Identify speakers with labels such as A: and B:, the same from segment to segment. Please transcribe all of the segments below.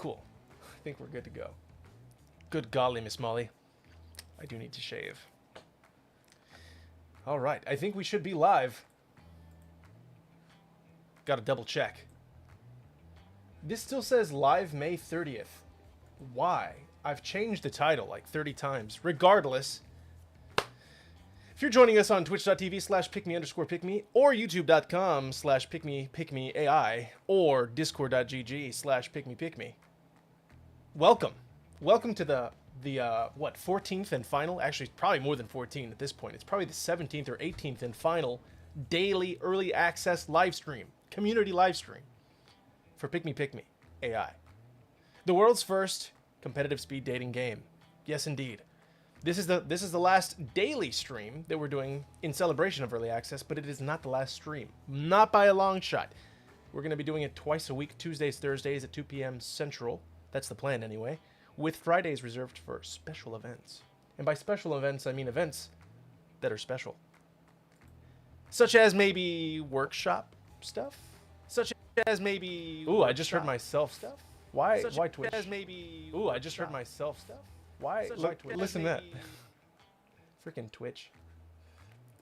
A: Cool. I think we're good to go. Good golly, Miss Molly. I do need to shave. All right. I think we should be live. Got to double check. This still says live May 30th. Why? I've changed the title like 30 times. Regardless, if you're joining us on twitch.tv/pickme_pickme or youtube.com/pickmepickmeai or discord.gg/pickmepickme, welcome. Welcome to the 14th and final, actually it's probably more than 14 at this point. It's probably the 17th or 18th and final daily early access live stream, community live stream for Pick Me AI. The world's first competitive speed dating game. Yes, indeed. This is the last daily stream that we're doing in celebration of early access, but it is not the last stream. Not by a long shot. We're going to be doing it twice a week, Tuesdays, Thursdays at 2 p.m. Central. That's the plan anyway. With Fridays reserved for special events. And by special events, I mean events that are special. Such as maybe workshop stuff? Such as maybe... Ooh, I just heard myself stuff. Why Twitch? As maybe... Ooh, I just heard myself stuff. Why Twitch? Listen to that. Freaking Twitch.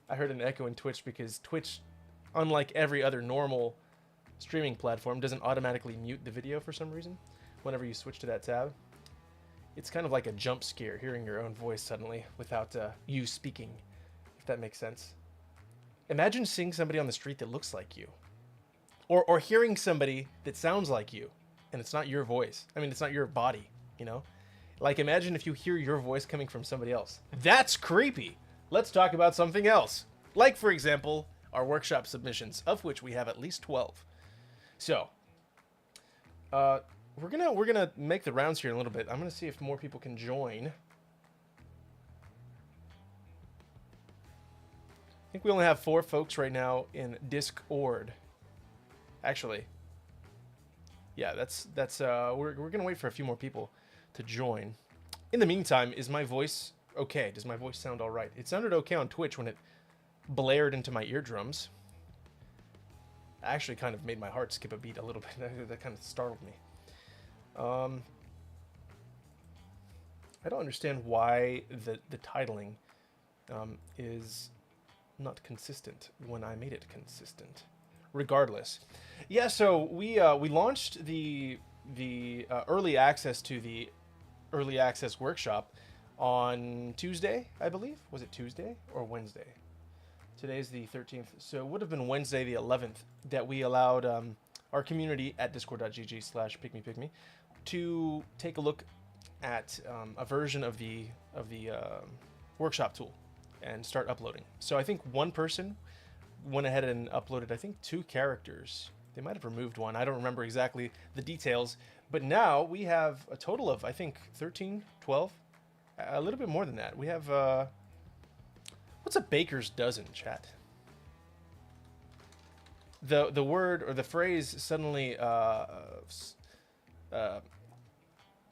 A: I heard an echo in Twitch because Twitch, unlike every other normal streaming platform, doesn't automatically mute the video for some reason whenever you switch to that tab. It's kind of like a jump scare hearing your own voice suddenly without you speaking, if that makes sense. Imagine seeing somebody on the street that looks like you. Or hearing somebody that sounds like you, and it's not your voice. I mean, it's not your body, you know? Like, imagine if you hear your voice coming from somebody else. That's creepy. Let's talk about something else. Like, for example, our workshop submissions, of which we have at least 12. So, we're gonna make the rounds here in a little bit. I'm gonna see if more people can join. I think we only have 4 folks right now in Discord. Actually, yeah, that's we're gonna wait for a few more people to join. In the meantime, is my voice okay? Does my voice sound all right? It sounded okay on Twitch when it blared into my eardrums. It actually kind of made my heart skip a beat a little bit. That kind of startled me. I don't understand why the titling is not consistent when I made it consistent. Regardless, yeah. So we launched the early access to the early access workshop on Tuesday, I believe. Was it Tuesday or Wednesday? Today's the 13th, so it would have been Wednesday the 11th that we allowed our community at discord.gg/pickmepickme to take a look at a version of the workshop tool and start uploading. So I think one person went ahead and uploaded, I think, 2 characters. They might have removed one. I don't remember exactly the details. But now we have a total of, I think, 13, 12, a little bit more than that. We have, what's a baker's dozen, chat? The word or the phrase suddenly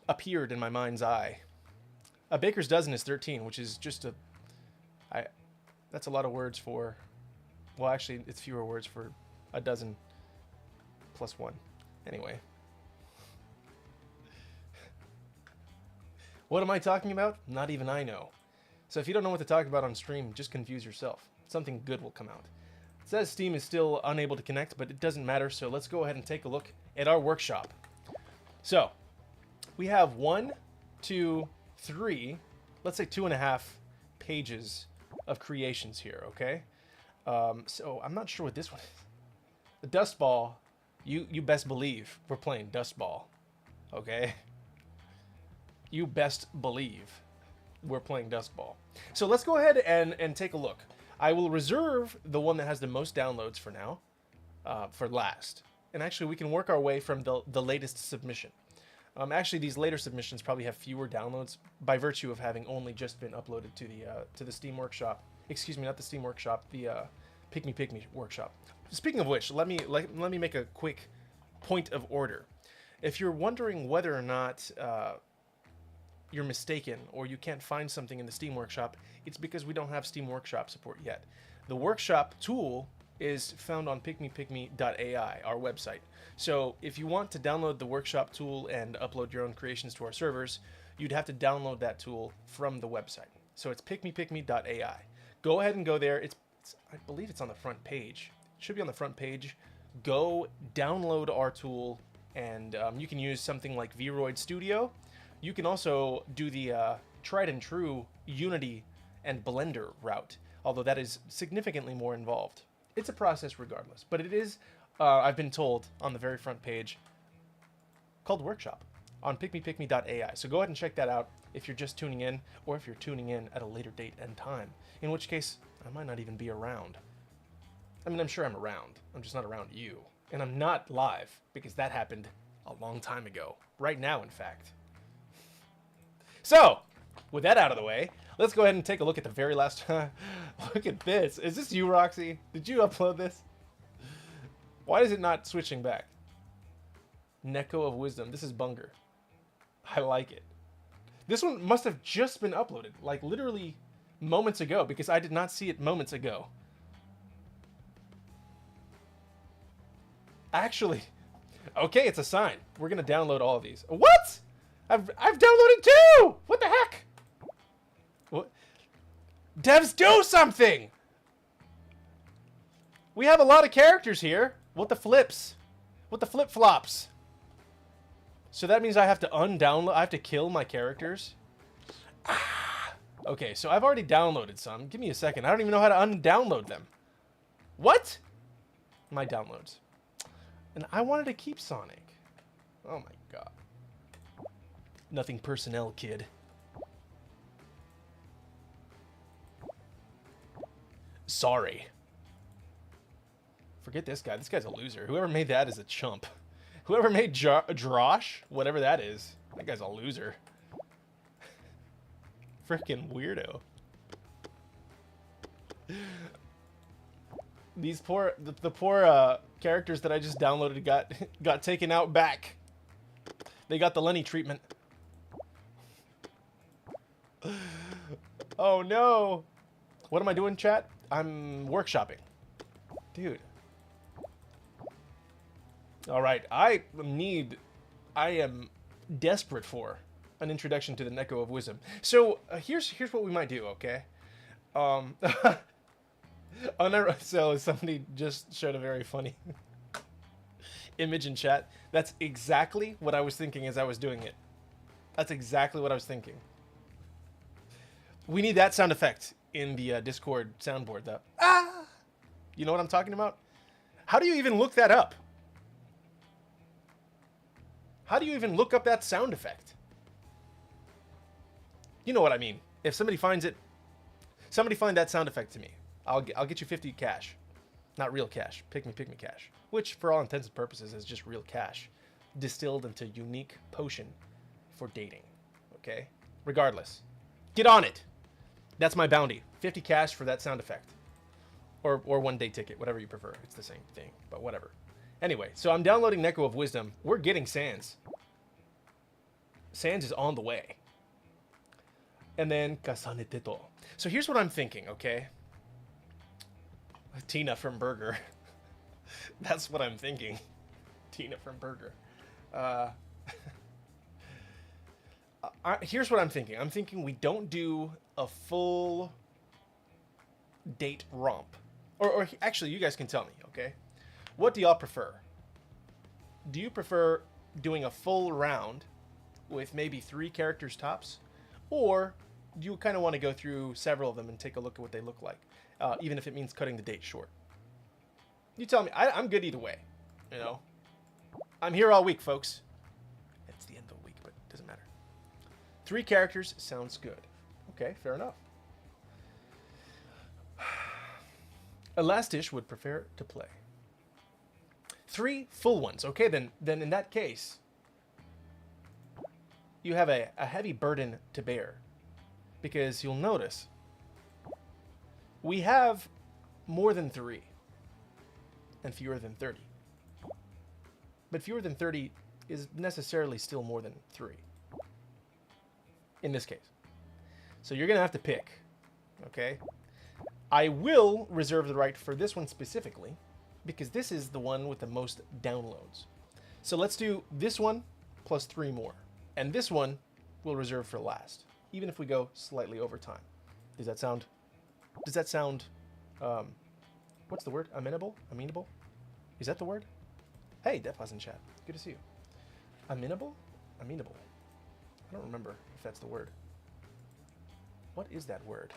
A: appeared in my mind's eye. A baker's dozen is 13, which is just that's a lot of words for... Well, actually, it's fewer words for a dozen plus 1. Anyway. What am I talking about? Not even I know. So if you don't know what to talk about on stream, just confuse yourself. Something good will come out. It says Steam is still unable to connect, but it doesn't matter, so let's go ahead and take a look at our workshop. So, we have 1, 2, 3, let's say 2.5 pages of creations here, okay? So I'm not sure what this one is. The dust ball, you best believe we're playing dust ball, okay? You best believe we're playing dust ball. So let's go ahead and take a look. I will reserve the one that has the most downloads for now, for last. And actually, we can work our way from the latest submission. Actually, these later submissions probably have fewer downloads by virtue of having only just been uploaded to the Steam Workshop. Excuse me, not the Steam Workshop, the Pick Me Workshop. Speaking of which, let me make a quick point of order. If you're wondering whether or not you're mistaken or you can't find something in the Steam Workshop, it's because we don't have Steam Workshop support yet. The Workshop tool is found on pickmepicme.ai, our website. So if you want to download the workshop tool and upload your own creations to our servers, you'd have to download that tool from the website. So it's pickmepicme.ai. Go ahead and go there. I believe it's on the front page. It should be on the front page. Go download our tool, and you can use something like Vroid Studio. You can also do the tried and true Unity and Blender route, although that is significantly more involved. It's a process regardless, but it is, I've been told, on the very front page, called Workshop on pickmepicme.ai. So go ahead and check that out if you're just tuning in, or if you're tuning in at a later date and time, in which case I might not even be around. I mean, I'm sure I'm around. I'm just not around you. And I'm not live, because that happened a long time ago. Right now, in fact. So, with that out of the way, let's go ahead and take a look at the very last... Look at this. Is this you, Roxy? Did you upload this? Why is it not switching back? Neko of Wisdom. This is Bunger. I like it. This one must have just been uploaded, like literally moments ago, because I did not see it moments ago. Actually, okay, it's a sign. We're gonna download all of these. What? I've downloaded two! What the heck? What? Devs, do something! We have a lot of characters here. What the flips? What the flip-flops? So that means I have to undownload, I have to kill my characters? Ah! Okay, so I've already downloaded some. Give me a second. I don't even know how to undownload them. What? My downloads. And I wanted to keep Sonic. Oh my god. Nothing personnel, kid. Sorry. Forget this guy. This guy's a loser. Whoever made that is a chump. Whoever made Drosh, whatever that is, that guy's a loser. Freaking weirdo. These poor, the poor characters that I just downloaded got taken out back. They got the Lenny treatment. Oh no! What am I doing, chat? I'm workshopping, dude. All right, I am desperate for an introduction to the Neko of Wisdom. So here's what we might do, okay? So somebody just showed a very funny image in chat. That's exactly what I was thinking as I was doing it. That's exactly what I was thinking. We need that sound effect in the Discord soundboard, though. Ah! You know what I'm talking about? How do you even look that up? How do you even look up that sound effect? You know what I mean. If somebody finds it, somebody find that sound effect to me. I'll get you 50 cash. Not real cash. Pick me cash. Which, for all intents and purposes, is just real cash. Distilled into unique potion for dating. Okay? Regardless. Get on it! That's my bounty. 50 cash for that sound effect. Or one day ticket. Whatever you prefer. It's the same thing. But whatever. Anyway, so I'm downloading Neko of Wisdom. We're getting Sans. Sans is on the way. And then Kasaneteto. So here's what I'm thinking, okay? Tina from Burger. That's what I'm thinking. Tina from Burger. Here's what I'm thinking. I'm thinking we don't do a full date romp. Or actually, you guys can tell me, okay? What do y'all prefer? Do you prefer doing a full round with maybe 3 characters tops? Or do you kind of want to go through several of them and take a look at what they look like? Even if it means cutting the date short. You tell me. I'm good either way. You know? I'm here all week, folks. It's the end of the week, but it doesn't matter. 3 characters sounds good. Okay, fair enough. Elastish would prefer to play 3 full ones. Okay, then in that case, you have a heavy burden to bear. Because you'll notice, we have more than 3 and fewer than 30. But fewer than 30 is necessarily still more than 3. In this case. So you're going to have to pick. Okay? I will reserve the right for this one specifically, because this is the one with the most downloads. So let's do this one plus 3 more. And this one we'll reserve for last, even if we go slightly over time. Does that sound, what's the word? Amenable? Amenable? Is that the word? Hey, Deathpaws in chat. Good to see you. Amenable? Amenable. I don't remember if that's the word. What is that word?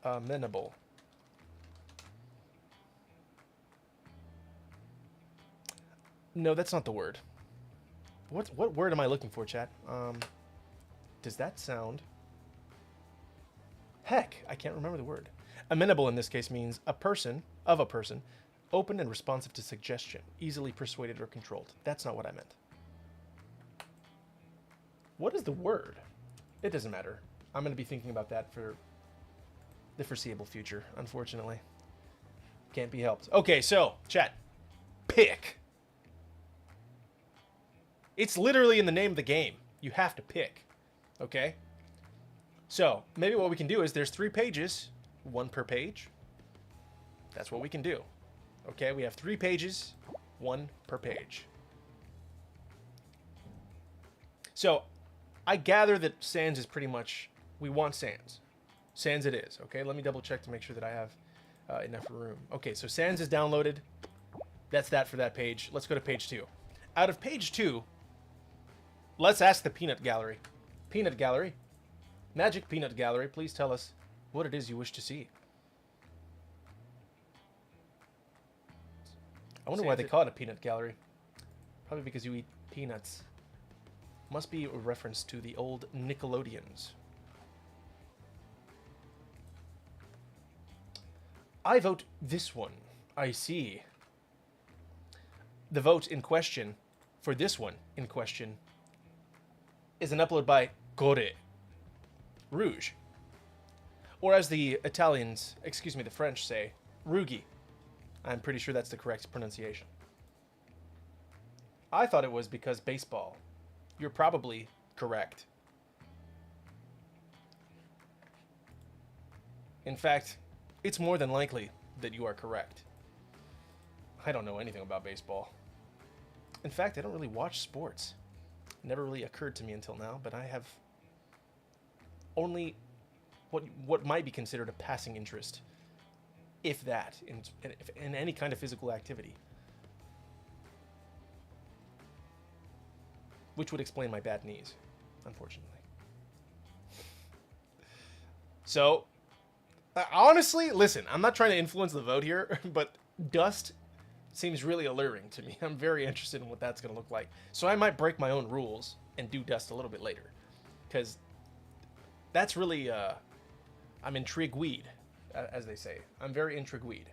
A: Amenable. No, that's not the word. What word am I looking for, chat? Does that sound... Heck, I can't remember the word. Amenable in this case means a person, open and responsive to suggestion, easily persuaded or controlled. That's not what I meant. What is the word? It doesn't matter. I'm going to be thinking about that for the foreseeable future, unfortunately. Can't be helped. Okay, so, chat. Pick. It's literally in the name of the game. You have to pick. Okay? So, maybe what we can do is there's 3 pages, 1 per page. That's what we can do. Okay, we have 3 pages, 1 per page. So, I gather that Sans is pretty much... We want Sans. Sans it is. Okay, let me double check to make sure that I have enough room. Okay, so Sans is downloaded. That's that for that page. Let's go to page 2. Out of page 2, let's ask the Peanut Gallery. Peanut Gallery. Magic Peanut Gallery, please tell us what it is you wish to see. I wonder why they call it a peanut gallery. Probably because you eat peanuts. Must be a reference to the old Nickelodeons. I vote this one. I see. The vote in question, for this one in question, is an upload by Gore. Rouge. Or as the Italians, excuse me, the French say, Rugi. I'm pretty sure that's the correct pronunciation. I thought it was because baseball. You're probably correct. In fact, it's more than likely that you are correct. I don't know anything about baseball. In fact, I don't really watch sports. It never really occurred to me until now, but I have only what might be considered a passing interest, if that, in any kind of physical activity. Which would explain my bad knees, unfortunately. So, honestly, listen, I'm not trying to influence the vote here, but dust seems really alluring to me. I'm very interested in what that's going to look like. So I might break my own rules and do dust a little bit later. Because that's really, I'm intrigued, as they say. I'm very intrigued.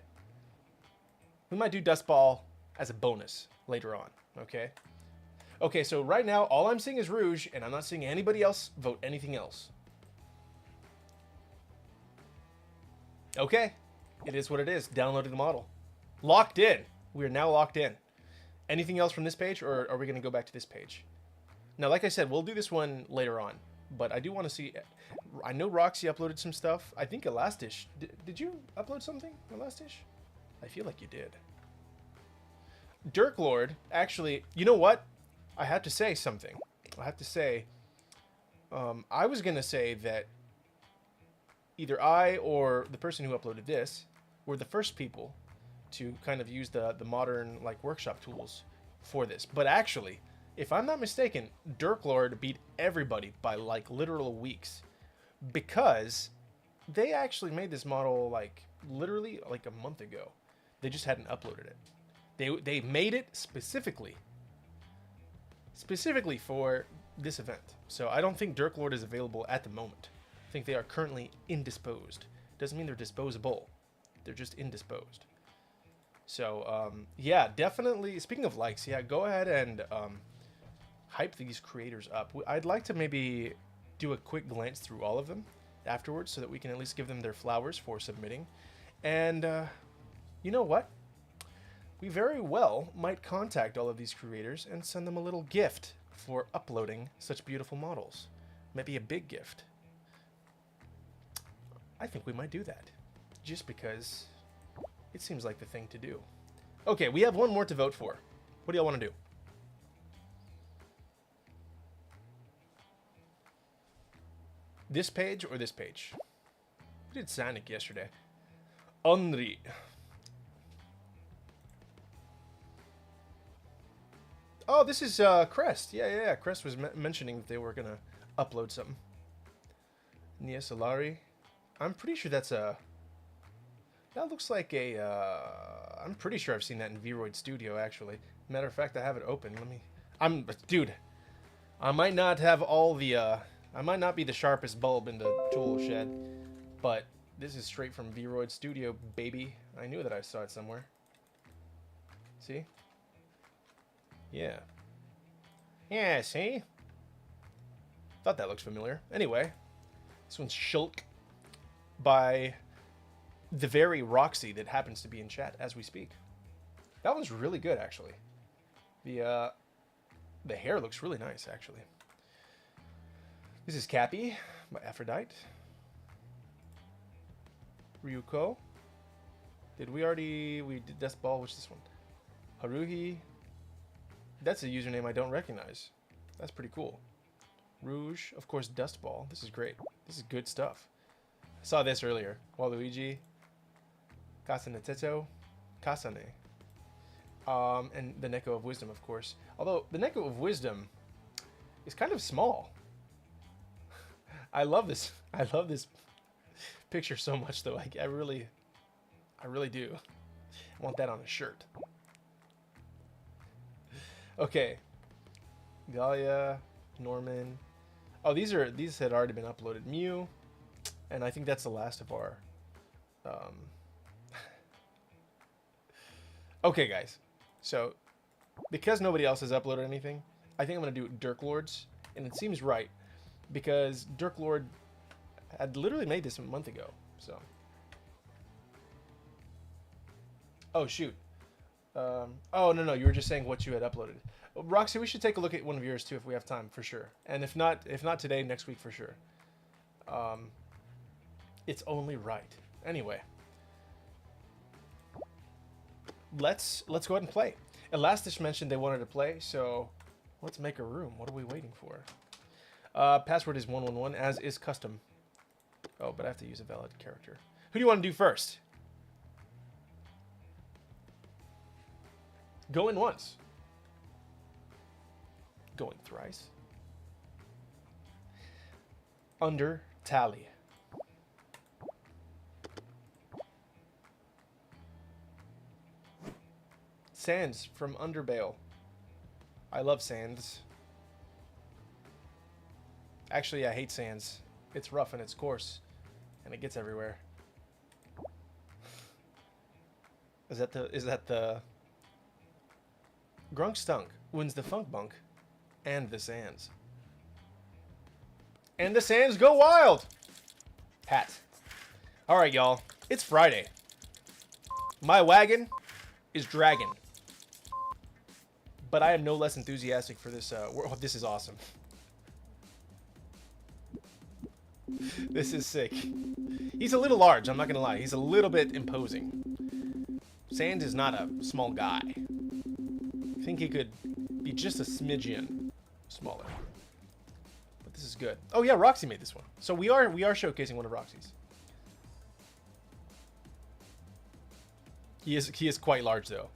A: We might do dust ball as a bonus later on, okay? Okay, so right now, all I'm seeing is Rouge, and I'm not seeing anybody else vote anything else. Okay, it is what it is. Downloading the model. Locked in. We are now locked in. Anything else from this page, or are we going to go back to this page? Now, like I said, we'll do this one later on, but I do want to see... I know Roxy uploaded some stuff. I think Elastish... Did you upload something, Elastish? I feel like you did. Dirk Lord, actually... You know what? I have to say something. I have to say... I was going to say that either I or the person who uploaded this were the first people to kind of use the modern like workshop tools for this. But actually, if I'm not mistaken, Dirk Lord beat everybody by like literal weeks, because they actually made this model like literally like a month ago. They just hadn't uploaded it. They made it specifically for this event. So I don't think Dirk Lord is available at the moment. I think they are currently indisposed. Doesn't mean they're disposable. They're just indisposed. So, yeah, definitely, speaking of likes, yeah, go ahead and hype these creators up. I'd like to maybe do a quick glance through all of them afterwards so that we can at least give them their flowers for submitting. And, you know what? We very well might contact all of these creators and send them a little gift for uploading such beautiful models. Maybe a big gift. I think we might do that. just because it seems like the thing to do. Okay, we have one more to vote for. What do y'all want to do? This page or this page? We did Sonic yesterday. Henri. Oh, this is Crest. Yeah. Crest was mentioning that they were going to upload something. Nia Solari. I'm pretty sure that's a... That looks like a... I'm pretty sure I've seen that in Vroid Studio, actually. Matter of fact, I have it open. Let me... Dude, I might not have all the... I might not be the sharpest bulb in the tool shed, but this is straight from Vroid Studio, baby. I knew that I saw it somewhere. See? Yeah. Yeah, see? Thought that looks familiar. Anyway, this one's Shulk by the very Roxy that happens to be in chat as we speak. That one's really good, actually. The hair looks really nice, actually. This is Cappy by Aphrodite. Ryuko. Did we already... We did Death Ball. Which is this one? Haruhi. That's a username I don't recognize. That's pretty cool. Rouge. Of course, Dust Ball. This is great. This is good stuff. I saw this earlier. Waluigi. Kasaneteto. Kasane. And the Neko of Wisdom, of course. Although, the Neko of Wisdom is kind of small. I love this. I love this picture so much, though. I really do. I want that on a shirt. Okay. Galia, Norman. Oh, these had already been uploaded. Mew, and I think that's the last of our. Okay, guys. So, because nobody else has uploaded anything, I think I'm gonna do Dirk Lords, and it seems right. Because Dirk Lord had literally made this a month ago, so. Oh, shoot. Oh, no, you were just saying what you had uploaded. Roxy, we should take a look at one of yours, too, if we have time, for sure. And if not today, next week, for sure. It's only right. Anyway. Let's go ahead and play. Elastic mentioned they wanted to play, so let's make a room. What are we waiting for? Password is 111, as is custom. Oh, but I have to use a valid character. Who do you want to do first? Going once. Going thrice. Under tally. Sands from Underbale. I love Sands. Actually, I hate Sands. It's rough and it's coarse, and it gets everywhere. Is that the Grunk Stunk wins the Funk Bunk and the Sands. And the Sands go wild! Pat. Alright, y'all. It's Friday. My wagon is dragging. But I am no less enthusiastic for this. This is awesome. This is sick. He's a little large, I'm not gonna lie. He's a little bit imposing. Sands is not a small guy. I think he could be just a smidgen smaller. But this is good. Oh yeah, Roxy made this one. So we are showcasing one of Roxy's. He is quite large though.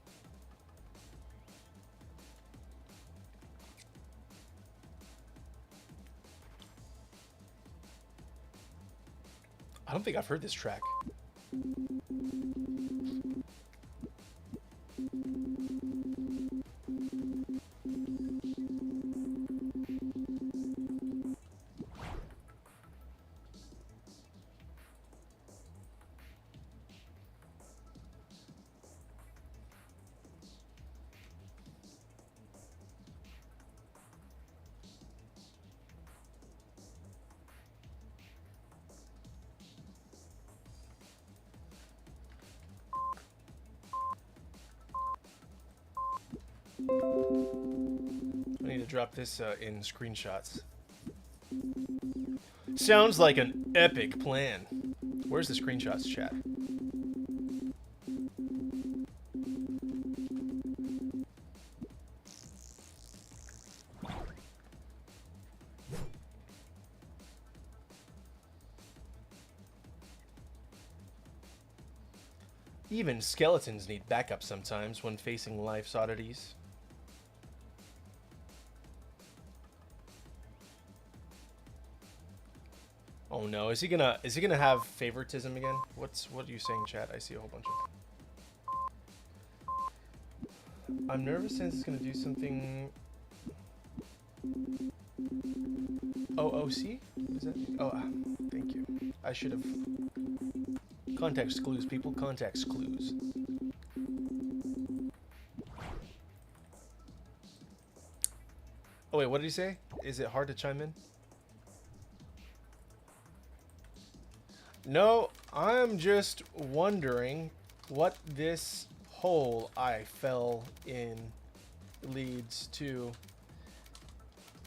A: I don't think I've heard this track. I need to drop this in screenshots. Sounds like an epic plan. Where's the screenshots, chat? Even skeletons need backup sometimes when facing life's oddities. Oh no, is he gonna have favoritism again? What are you saying, chat? I see a whole bunch of. I'm nervous since it's gonna do something. OOC? What does that mean? Oh, thank you. I should have. Context clues, people. Context clues. Oh wait, what did he say? Is it hard to chime in? No, I'm just wondering what this hole I fell in leads to.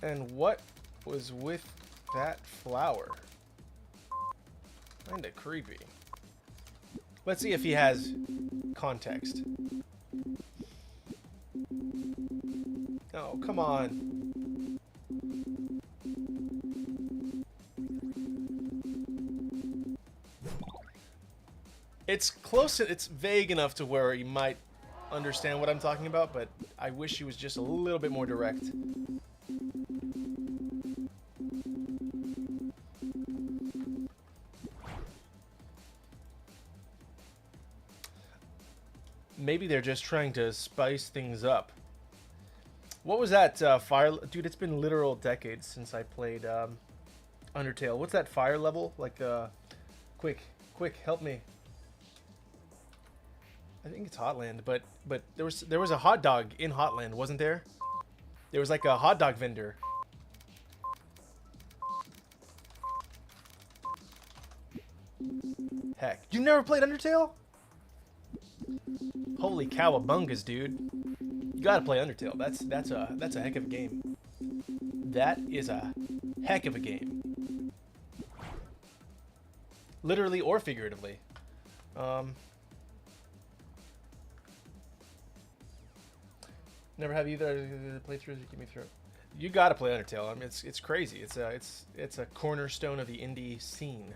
A: And what was with that flower? Kinda creepy. Let's see if he has context. Oh, come on. It's close, it's vague enough to where you might understand what I'm talking about, but I wish he was just a little bit more direct. Maybe they're just trying to spice things up. What was that fire? Dude, it's been literal decades since I played Undertale. What's that fire level? Like, quick, help me. I think it's Hotland, but there was a hot dog in Hotland, wasn't there? There was like a hot dog vendor. Heck, you never played Undertale? Holy cowabungas, dude! You gotta play Undertale. That's a heck of a game. That is a heck of a game. Literally or figuratively. Never have either playthroughs. You get me through. You gotta play Undertale. I mean, it's crazy. It's a cornerstone of the indie scene.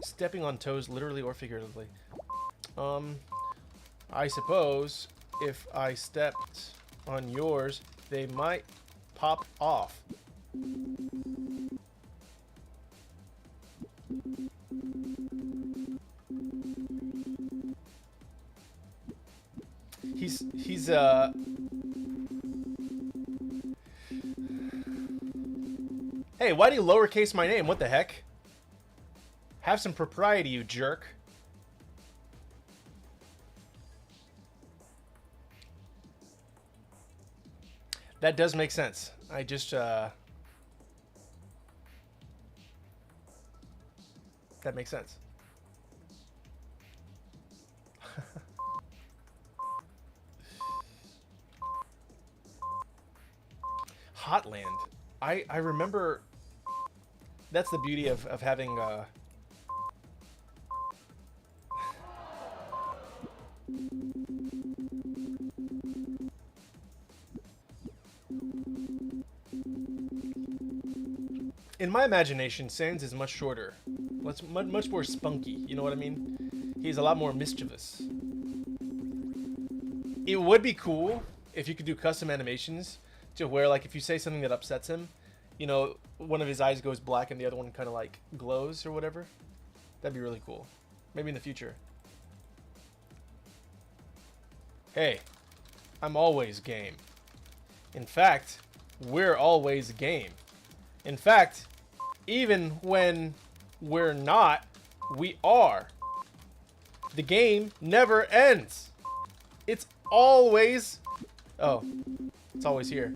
A: Stepping on toes, literally or figuratively. I suppose if I stepped on yours, they might pop off. He's Hey, why do you lowercase my name? What the heck? Have some propriety, you jerk. That does make sense. I just, that makes sense. Hotland. I remember... That's the beauty of having, in my imagination, Sans is much shorter. Much more spunky, you know what I mean? He's a lot more mischievous. It would be cool if you could do custom animations to where, like, if you say something that upsets him, you know, one of his eyes goes black and the other one kind of, like, glows or whatever. That'd be really cool. Maybe in the future. Hey, I'm always game. In fact, we're always game. In fact, even when we're not, we are. The game never ends. It's always... Oh, it's always here.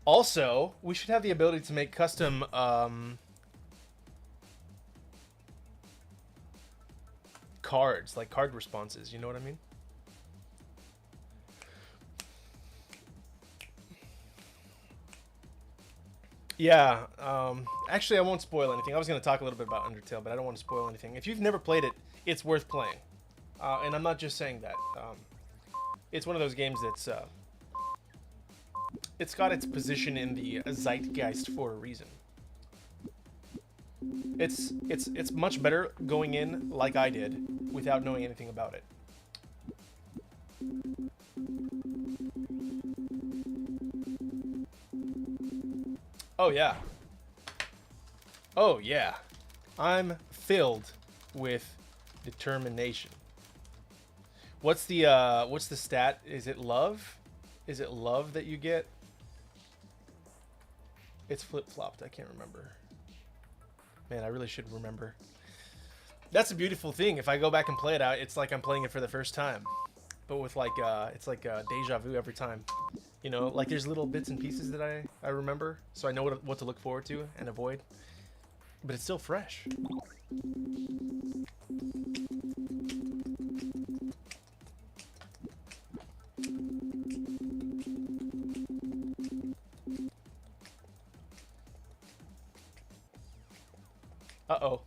A: Also, we should have the ability to make custom cards, like card responses, you know what I mean? Yeah. Actually, I won't spoil anything. I was going to talk a little bit about Undertale, but I don't want to spoil anything. If you've never played it, it's worth playing. And I'm not just saying that. It's one of those games that's it's got its position in the zeitgeist for a reason. It's much better going in like I did without knowing anything about it. Oh yeah. Oh yeah. I'm filled with determination. What's the stat? Is it love? Is it love that you get? It's flip-flopped. I can't remember. Man, I really should remember. That's a beautiful thing. If I go back and play it out, it's like I'm playing it for the first time. But with like it's like deja vu every time. You know, like there's little bits and pieces that I remember, so I know what to look forward to and avoid. But it's still fresh. Uh-oh.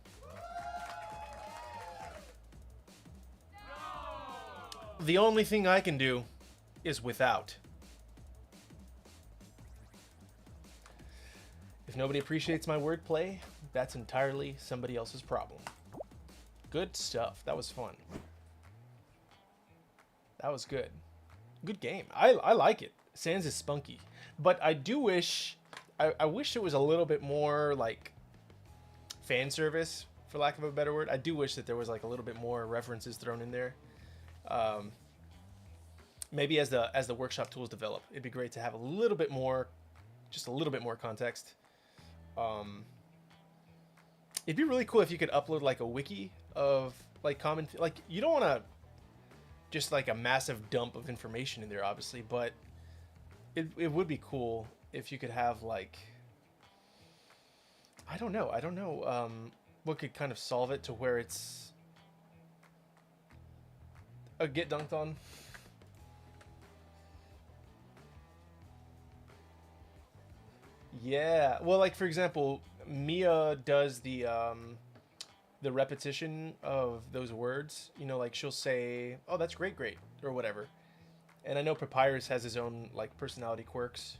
A: The only thing I can do is without. If nobody appreciates my wordplay, that's entirely somebody else's problem. Good stuff. That was fun. That was good. Good game. I like it. Sans is spunky. But I do wish... I wish it was a little bit more, like, fan service, for lack of a better word. I do wish that there was, like, a little bit more references thrown in there. Maybe as the workshop tools develop, it'd be great to have a little bit more... just a little bit more context. It'd be really cool if you could upload like a wiki of like common like you don't want to just like a massive dump of information in there obviously, but it would be cool if you could have like I don't know what could kind of solve it to where it's a get dunked on. Yeah, well, like for example, Mia does the repetition of those words. You know, like she'll say, "Oh, that's great, great," or whatever. And I know Papyrus has his own like personality quirks.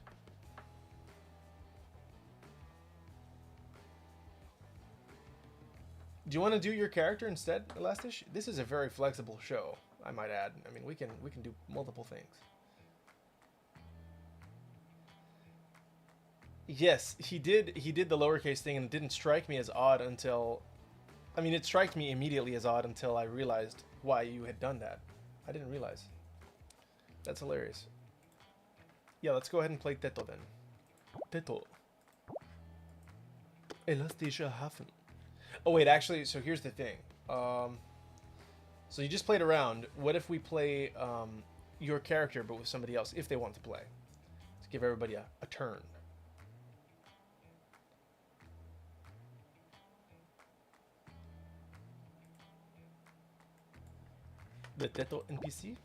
A: Do you want to do your character instead, Elastish? This is a very flexible show, I might add. I mean, we can do multiple things. Yes, he did the lowercase thing, and it didn't strike me as odd until... I mean, it struck me immediately as odd until I realized why you had done that. I didn't realize. That's hilarious. Yeah, let's go ahead and play Teto then. Teto. Elastische Hafen. Oh wait, actually, so here's the thing. So you just played around. What if we play your character but with somebody else, if they want to play? Let's give everybody a turn. The Teto NPC?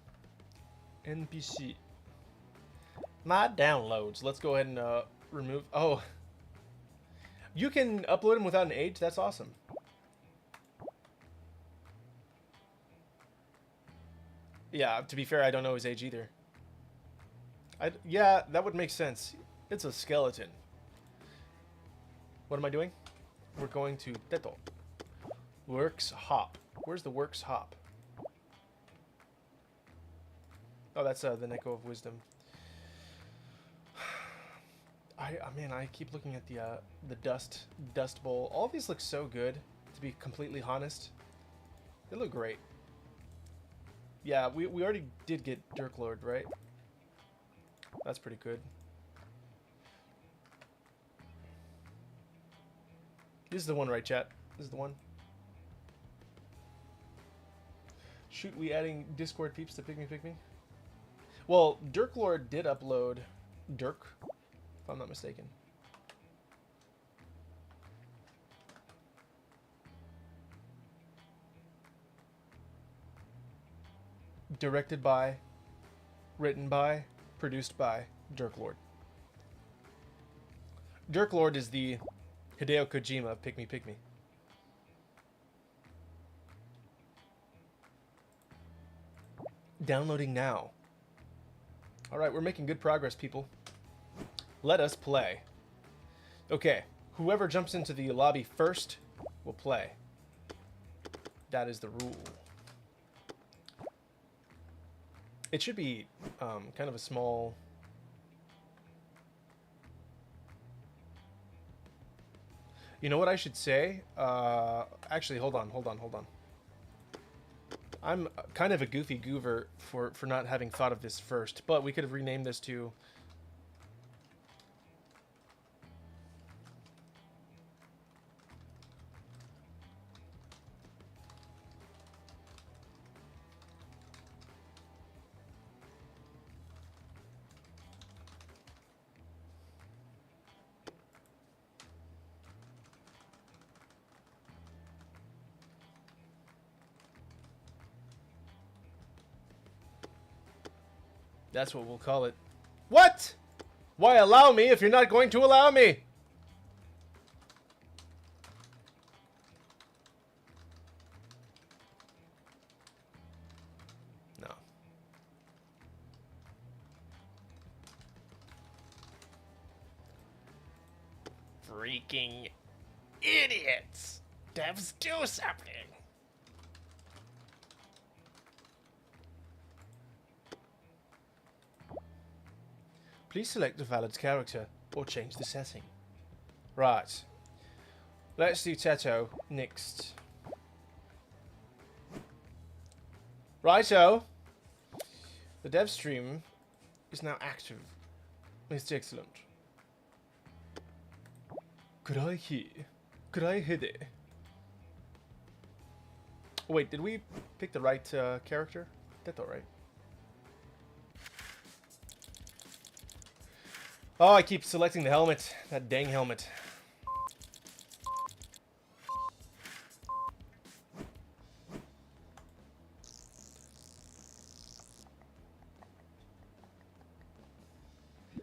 A: NPC. My downloads. Let's go ahead and remove... Oh. You can upload him without an age? That's awesome. Yeah, to be fair, I don't know his age either. Yeah, that would make sense. It's a skeleton. What am I doing? We're going to Teto. Works hop. Where's the works hop? Oh, that's the Neko of Wisdom. Man, I keep looking at the dust bowl. All these look so good, to be completely honest. They look great. Yeah, we already did get Dirk Lord, right? That's pretty good. This is the one, right, chat? This is the one. Shoot, we adding Discord peeps to Pick Me? Well, Dirk Lord did upload Dirk, if I'm not mistaken. Directed by, written by, produced by Dirk Lord. Jerk Lord is the Hideo Kojima of Pick Me, Pick Me. Downloading now. Alright, we're making good progress, people. Let us play. Okay, whoever jumps into the lobby first will play. That is the rule. It should be kind of a small... You know what I should say? Actually, hold on. I'm kind of a goofy goober for not having thought of this first, but we could have renamed this to... That's what we'll call it. What? Why allow me if you're not going to allow me? No. Freaking idiots! Devs, do something! Please select a valid character or change the setting. Right. Let's do Teto next. Righto. The dev stream is now active. It's excellent. Could I hear it? Wait, did we pick the right character? That's alright. Oh, I keep selecting the helmet. That dang helmet.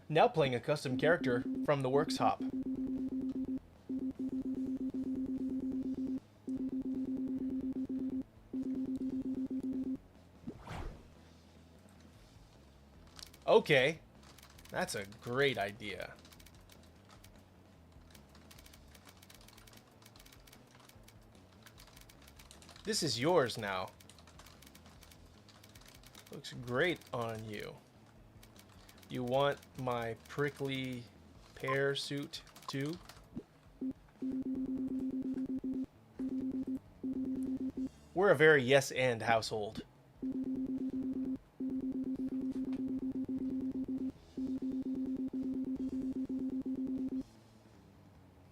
A: Now playing a custom character from the workshop. Okay. That's a great idea. This is yours now. Looks great on you. You want my prickly pear suit too? We're a very yes and household.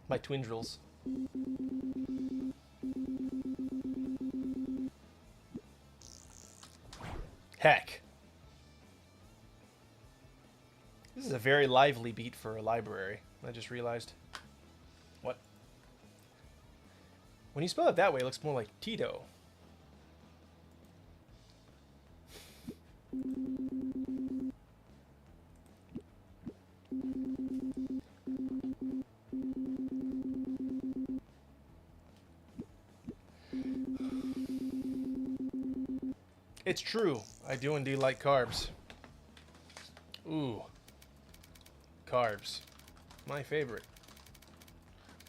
A: My twindrils. Heck. This is a very lively beat for a library. I just realized. What? When you spell it that way, it looks more like Tito. It's true. I do indeed like carbs. Ooh. Carbs. My favorite.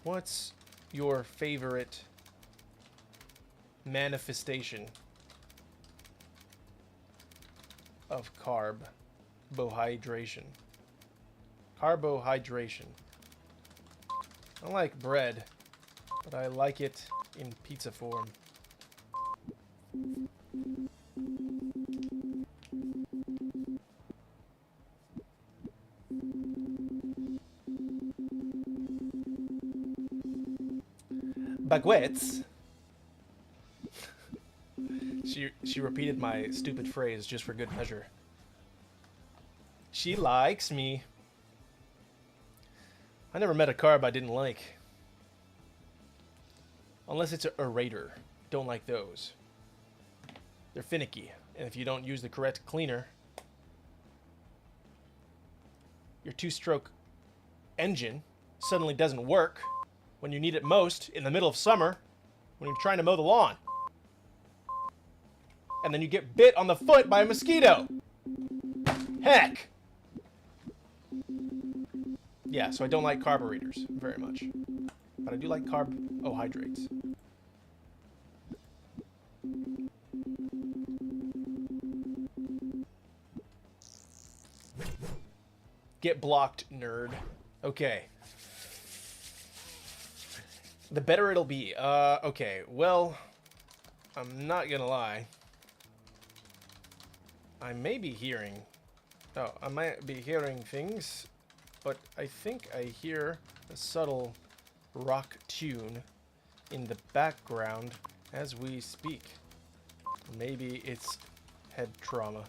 A: What's your favorite manifestation of carbohydration? Carbohydration. I like bread, but I like it in pizza form. Baguettes. She repeated my stupid phrase just for good measure. She likes me. I never met a carb I didn't like. Unless it's an aerator. Don't like those. They're finicky. And if you don't use the correct cleaner, your two-stroke engine suddenly doesn't work when you need it most in the middle of summer when you're trying to mow the lawn. And then you get bit on the foot by a mosquito. Heck! Yeah, so I don't like carburetors very much. But I do like carbohydrates. Get blocked, nerd. Okay. The better it'll be. Okay, well, I'm not gonna lie. I may be hearing... Oh, I might be hearing things, but I think I hear a subtle rock tune in the background as we speak. Maybe it's head trauma.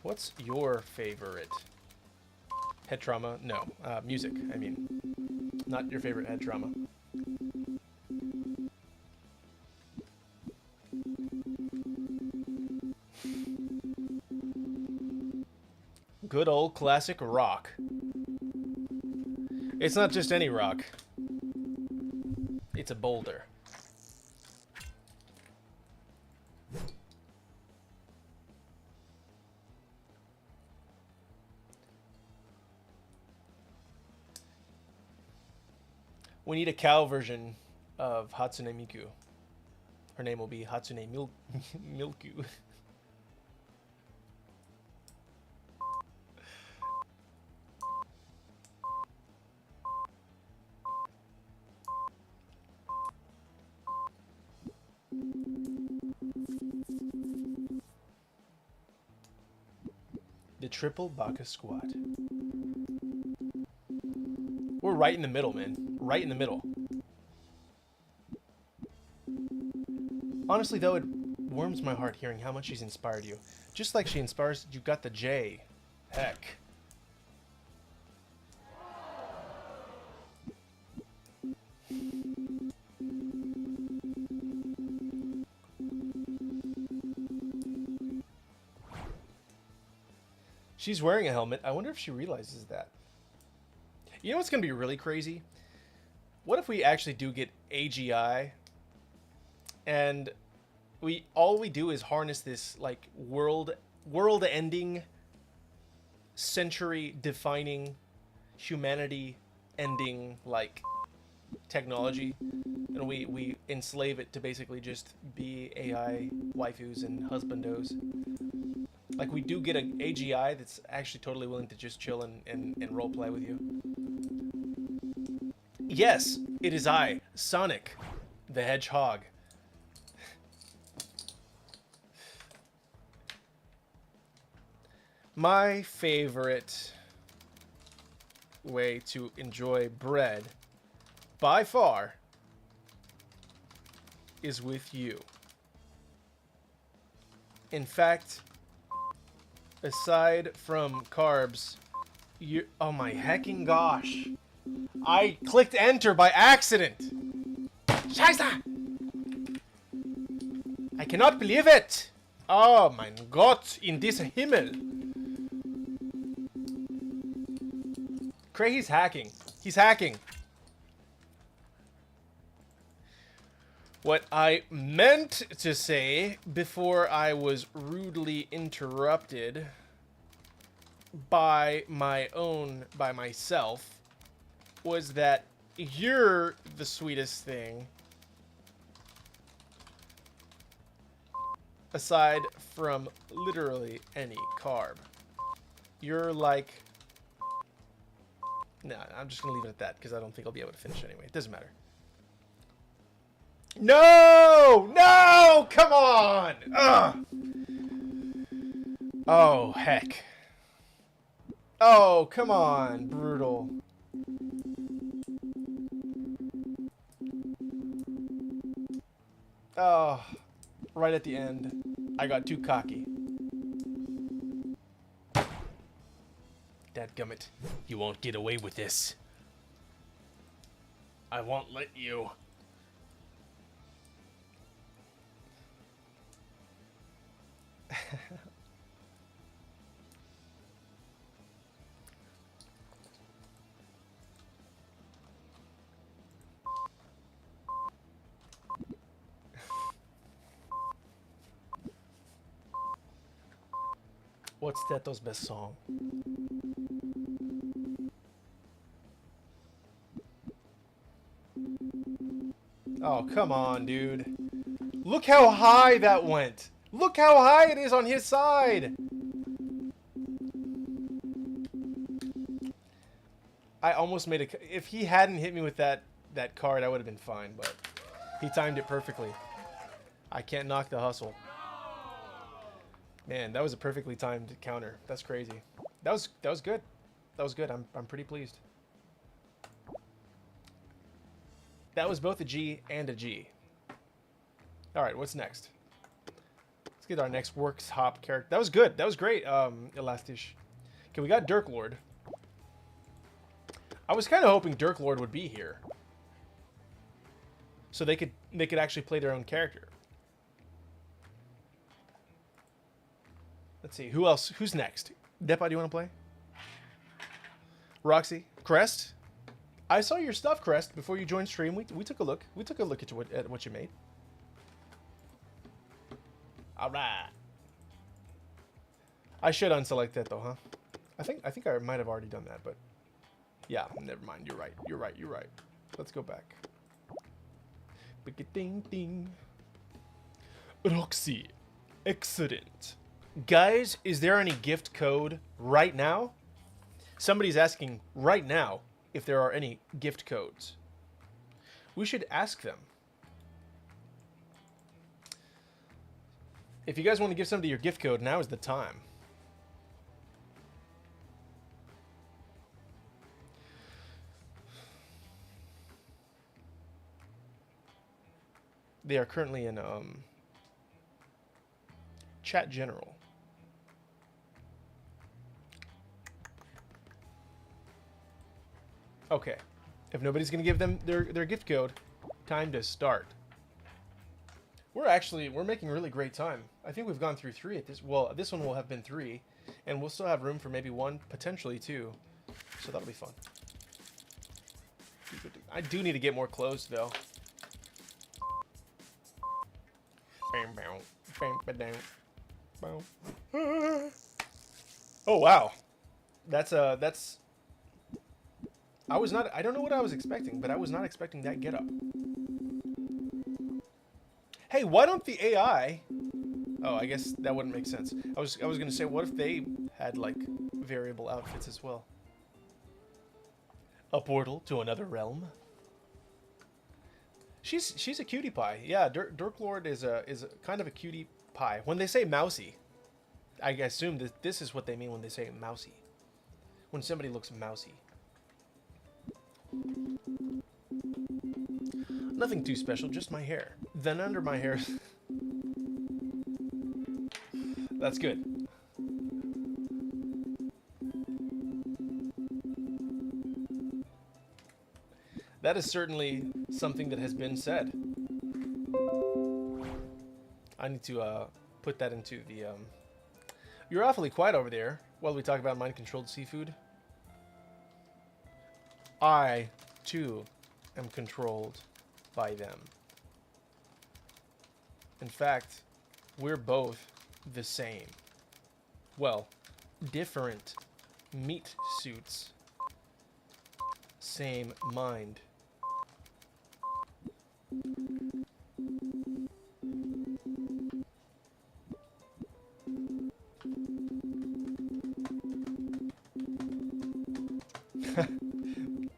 A: What's your favorite? Head trauma? No. Music, I mean. Not your favorite head trauma. Good old classic rock. It's not just any rock. It's a boulder. We need a cow version of Hatsune Miku. Her name will be Hatsune Milku. The triple Baka squat. We're right in the middle, man. Right in the middle. Honestly, though, it warms my heart hearing how much she's inspired you. Just like she inspires, you got the J. Heck. She's wearing a helmet. I wonder if she realizes that. You know what's going to be really crazy? What if we actually do get AGI and all we do is harness this like world-ending, century-defining, humanity-ending like technology, and we enslave it to basically just be AI waifus and husbandos. Like, we do get an AGI that's actually totally willing to just chill and roleplay with you. Yes, it is I, Sonic the Hedgehog. My favorite way to enjoy bread, by far, is with you. In fact, aside from carbs, oh my hecking gosh. I clicked enter by accident. Scheiße! I cannot believe it. Oh mein Gott, in dieser Himmel. Cray, he's hacking. He's hacking. What I meant to say before I was rudely interrupted by myself was that you're the sweetest thing aside from literally any carb. You're like... Nah, I'm just gonna leave it at that because I don't think I'll be able to finish anyway. It doesn't matter. No! No! Come on! Ugh! Oh, heck. Oh, come on, brutal. Oh, right at the end, I got too cocky. Dadgummit, you won't get away with this. I won't let you. What's Teto's best song? Oh, come on, dude. Look how high that went. Look how high it is on his side. I almost made a... If he hadn't hit me with that card, I would have been fine, but he timed it perfectly. I can't knock the hustle. Man, that was a perfectly timed counter. That's crazy. That was good. That was good. I'm pretty pleased. That was both a G and a G. All right, what's next? Let's get our next works hop character. That was good. That was great, Elastish. Okay, we got Dirk Lord. I was kind of hoping Dirk Lord would be here, so they could actually play their own character. Let's see, who else? Who's next? Depa, do you want to play? Roxy, Crest. I saw your stuff, Crest, before you joined stream. We took a look. We took a look at what you made. All right. I should unselect that though, huh? I think I might have already done that, but yeah, never mind. You're right. You're right. You're right. Let's go back. Ding ding. Roxy, excellent. Guys, is there any gift code right now? Somebody's asking right now if there are any gift codes. We should ask them. If you guys want to give somebody your gift code, now is the time. They are currently in chat general. Okay. If nobody's going to give them their gift code, time to start. We're making really great time. I think we've gone through 3 at this. Well, this one will have been 3, and we'll still have room for maybe 1, potentially 2. So that'll be fun. I do need to get more clothes though. Oh wow. That's I don't know what I was expecting, but I was not expecting that getup. Hey, why don't the AI... Oh, I guess that wouldn't make sense. I was gonna say, what if they had, like, variable outfits as well? A portal to another realm? She's a cutie pie. Yeah, Dirk Lord is a kind of a cutie pie. When they say mousy, I assume that this is what they mean when they say mousy. When somebody looks mousy. Nothing too special, just my hair. Then under my hair... That's good. That is certainly something that has been said. I need to put that into the... You're awfully quiet over there while we talk about mind-controlled seafood. I, too, am controlled by them. In fact, we're both the same. Well, different meat suits. Same mind.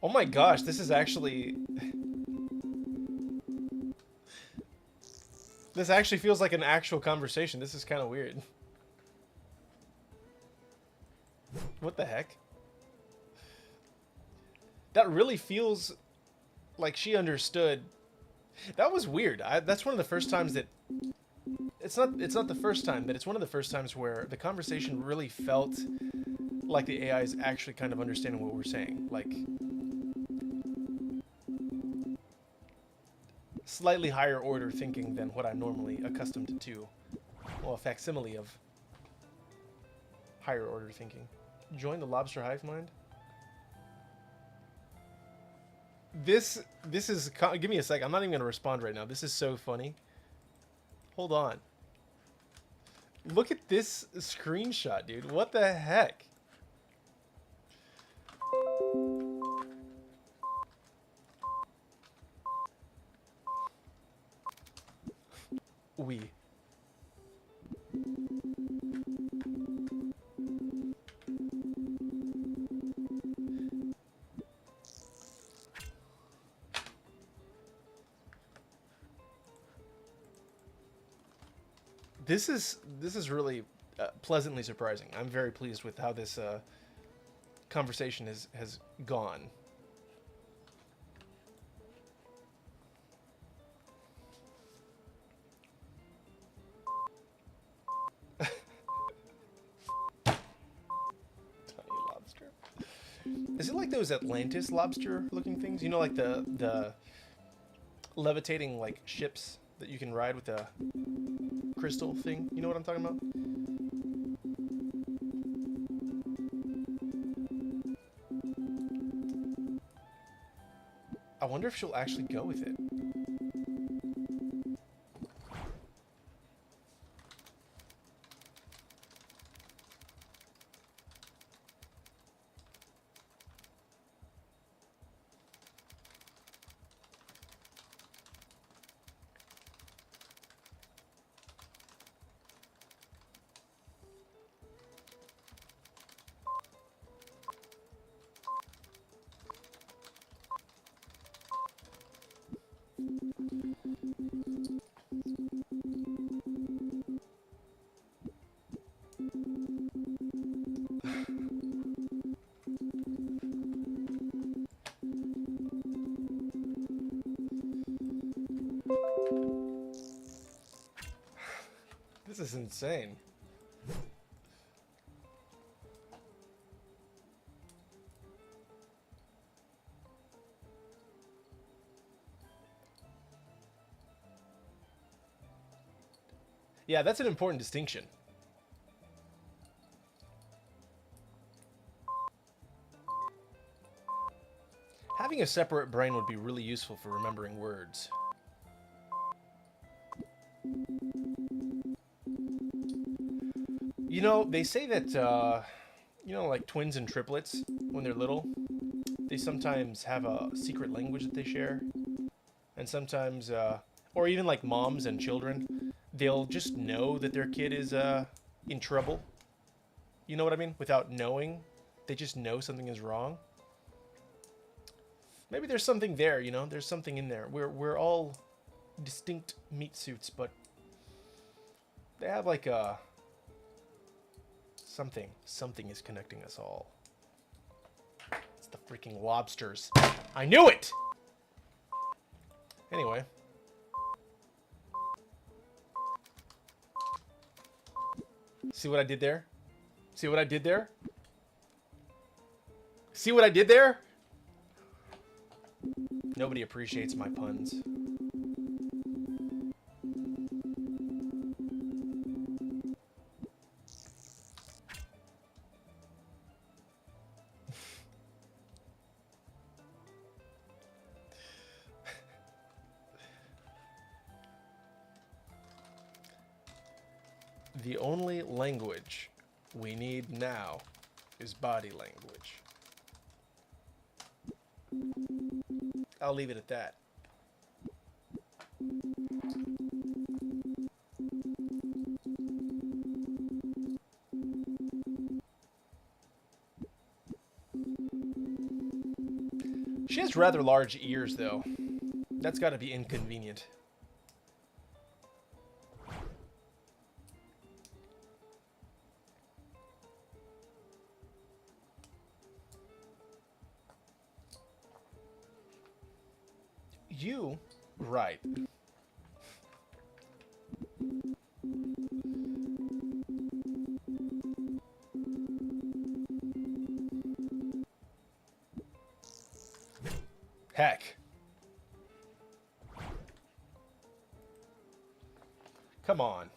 A: Oh my gosh, this is actually... This actually feels like an actual conversation. This is kind of weird. What the heck? That really feels like she understood. That was weird. That's one of the first times that... It's not the first time, but it's one of the first times where the conversation really felt like the AI is actually kind of understanding what we're saying. Like... Slightly higher order thinking than what I'm normally accustomed to. Well, a facsimile of higher order thinking. Join the lobster hive mind? This is... Give me a sec. I'm not even going to respond right now. This is so funny. Hold on. Look at this screenshot, dude. What the heck? We. This is really pleasantly surprising. I'm very pleased with how this conversation has gone. Tiny lobster. Is it like those Atlantis lobster-looking things? You know, like the levitating like ships that you can ride with the crystal thing? You know what I'm talking about? I wonder if she'll actually go with it. This is insane. Yeah, that's an important distinction. Having a separate brain would be really useful for remembering words. You know, they say that, you know, like twins and triplets, when they're little, they sometimes have a secret language that they share. And sometimes, or even like moms and children, they'll just know that their kid is in trouble. You know what I mean? Without knowing, they just know something is wrong. Maybe there's something there, you know? There's something in there. We're all distinct meat suits, but they have like a... Something is connecting us all. It's the freaking lobsters. I knew it! Anyway. See what I did there? See what I did there? See what I did there? Nobody appreciates my puns. The only language we need now is body language. I'll leave it at that. She has rather large ears, though. That's got to be inconvenient. You, right. Heck. Come on.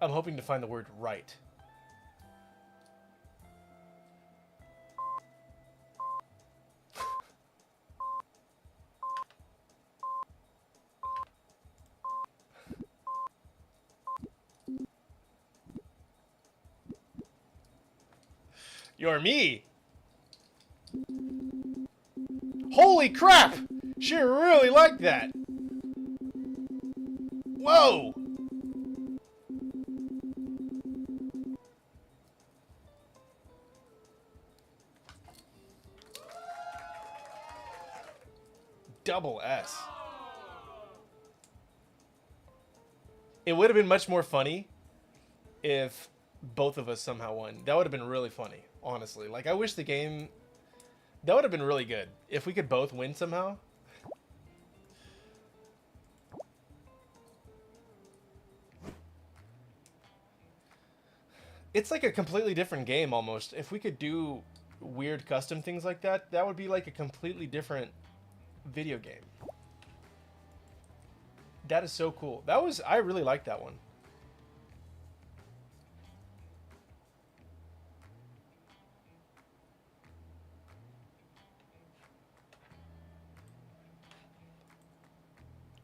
A: I'm hoping to find the word right. You're me. Holy crap! She really liked that. Whoa! Double S. It would have been much more funny if both of us somehow won. That would have been really funny, honestly. Like, I wish the game... That would have been really good. If we could both win somehow. It's like a completely different game, almost. If we could do weird custom things like that, that would be like a completely different video game. That is so cool. That was... I really liked that one.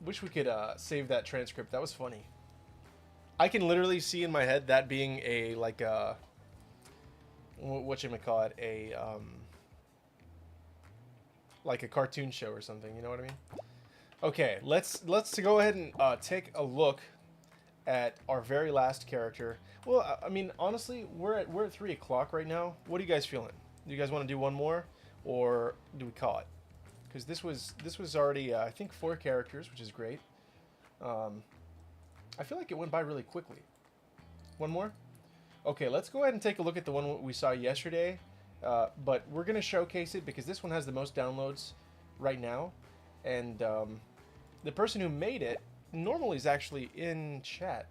A: Wish we could save that transcript. That was funny. I can literally see in my head that being a, like a... Whatchamacallit? A, like a cartoon show or something. You know what I mean? Okay, let's go ahead and take a look at our very last character. Well, I mean, honestly, we're at 3 o'clock right now. What are you guys feeling? Do you guys want to do one more, or do we call it? Because this was already I think 4 characters, which is great. I feel like it went by really quickly. One more? Okay, let's go ahead and take a look at the one we saw yesterday. But we're gonna showcase it because this one has the most downloads right now, and the person who made it normally is actually in chat,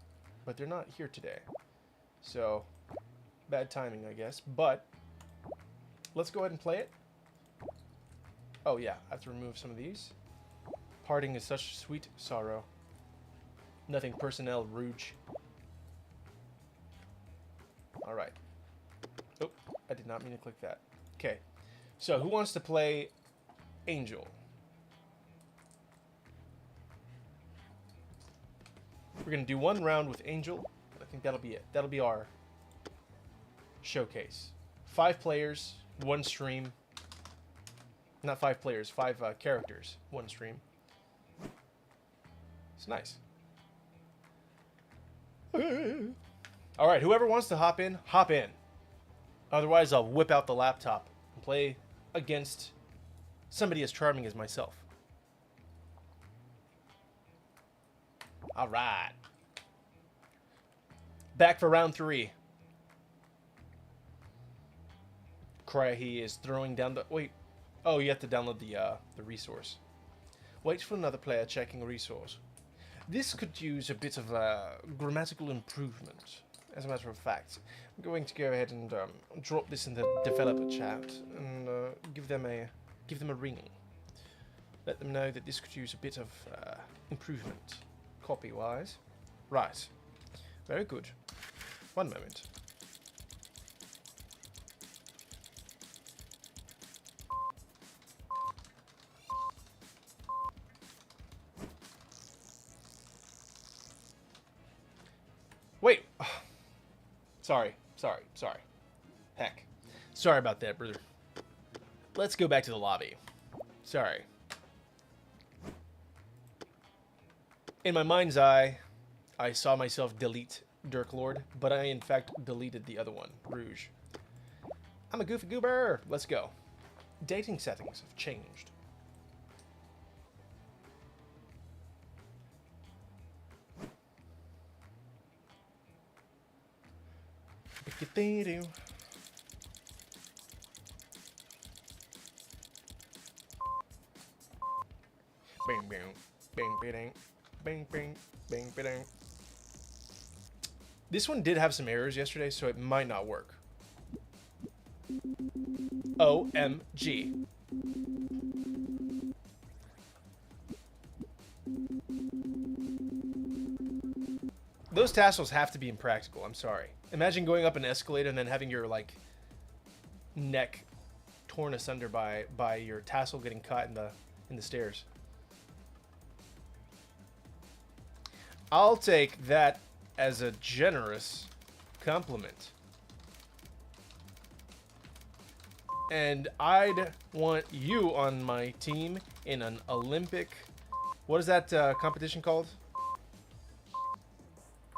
A: but they're not here today. So, bad timing, I guess. But let's go ahead and play it. Oh yeah, I have to remove some of these. Parting is such sweet sorrow. Nothing personnel rouge. Alright. Oh, I did not mean to click that. Okay. So, who wants to play Angel? We're going to do 1 round with Angel. I think that'll be it. That'll be our showcase. 5 players, 1 stream. Not 5 players, 5 characters, 1 stream. It's nice. Alright, whoever wants to hop in, hop in. Otherwise, I'll whip out the laptop and play against somebody as charming as myself. Alright. Back for round 3. Crahy is throwing down the... Wait. Oh, you have to download the resource. Wait for another player checking resource. This could use a bit of grammatical improvement. As a matter of fact, I'm going to go ahead and drop this in the developer chat and give them a ring. Let them know that this could use a bit of improvement, copy-wise. Right. Very good. One moment. Wait. Sorry. Heck. Sorry about that, brother. Let's go back to the lobby. Sorry. In my mind's eye, I saw myself delete Dirk Lord, but I in fact deleted the other one, Rouge. I'm a goofy goober. Let's go. Dating settings have changed. Bing, bing, bing, bing, bing, bing, bing, bing. This one did have some errors yesterday, so it might not work. OMG. Those tassels have to be impractical, I'm sorry. Imagine going up an escalator and then having your, like, neck torn asunder by your tassel getting caught in the stairs. I'll take that as a generous compliment. And I'd want you on my team in an Olympic... What is that competition called?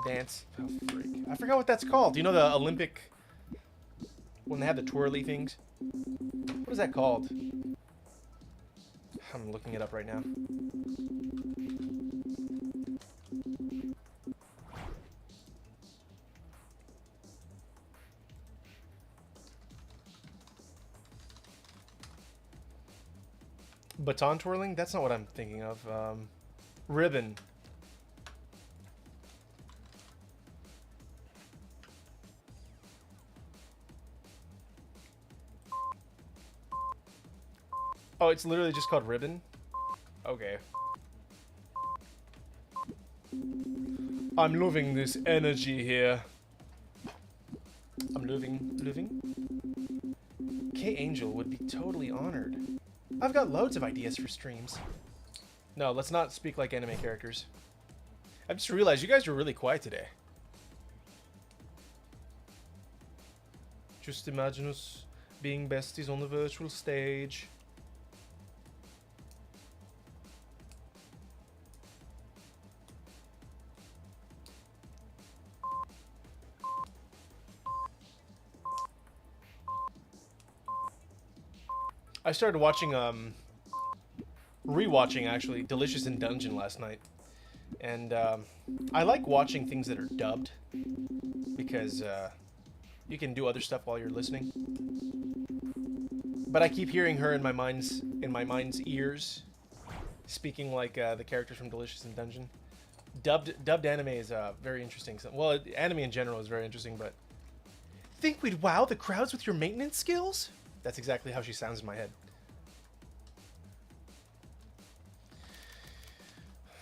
A: Dance. Oh, freak. I forgot what that's called. Do you know the Olympic... When they have the twirly things? What is that called? I'm looking it up right now. Baton twirling? That's not what I'm thinking of. Ribbon. Oh, it's literally just called ribbon? Okay. I'm loving this energy here. I'm living. K Angel would be totally honored. I've got loads of ideas for streams. No, let's not speak like anime characters. I just realized you guys were really quiet today. Just imagine us being besties on the virtual stage. I started watching, rewatching actually, Delicious in Dungeon last night. And I like watching things that are dubbed because you can do other stuff while you're listening. But I keep hearing her in my mind's ears, speaking like the characters from Delicious in Dungeon. Dubbed anime is very interesting. Well, anime in general is very interesting, but think we'd wow the crowds with your maintenance skills? That's exactly how she sounds in my head.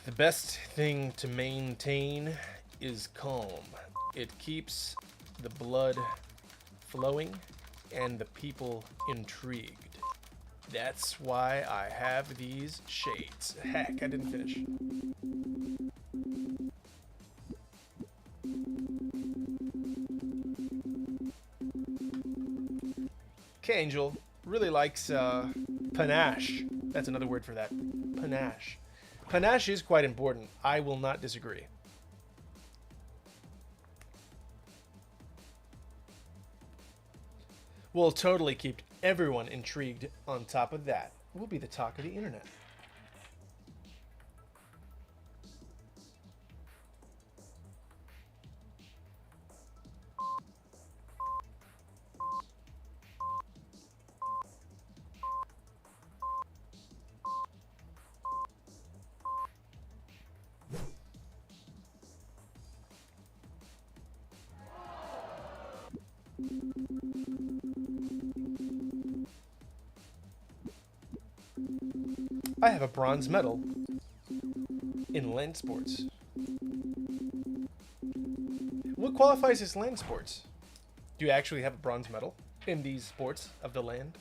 A: The best thing to maintain is calm. It keeps the blood flowing and the people intrigued. That's why I have these shades. Heck, I didn't finish. K-Angel really likes panache. That's another word for that. Panache. Panache is quite important. I will not disagree. We'll totally keep everyone intrigued. On top of that, we'll be the talk of the internet. I have a bronze medal in land sports. What qualifies as land sports? Do you actually have a bronze medal in these sports of the land?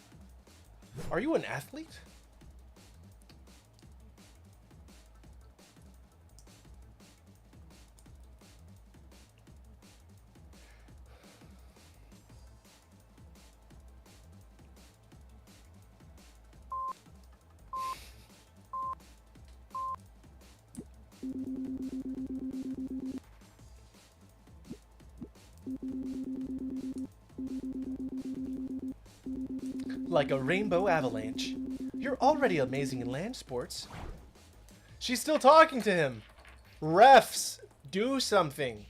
A: Are you an athlete? Like a rainbow avalanche. You're already amazing in land sports. She's still talking to him. Refs, do something.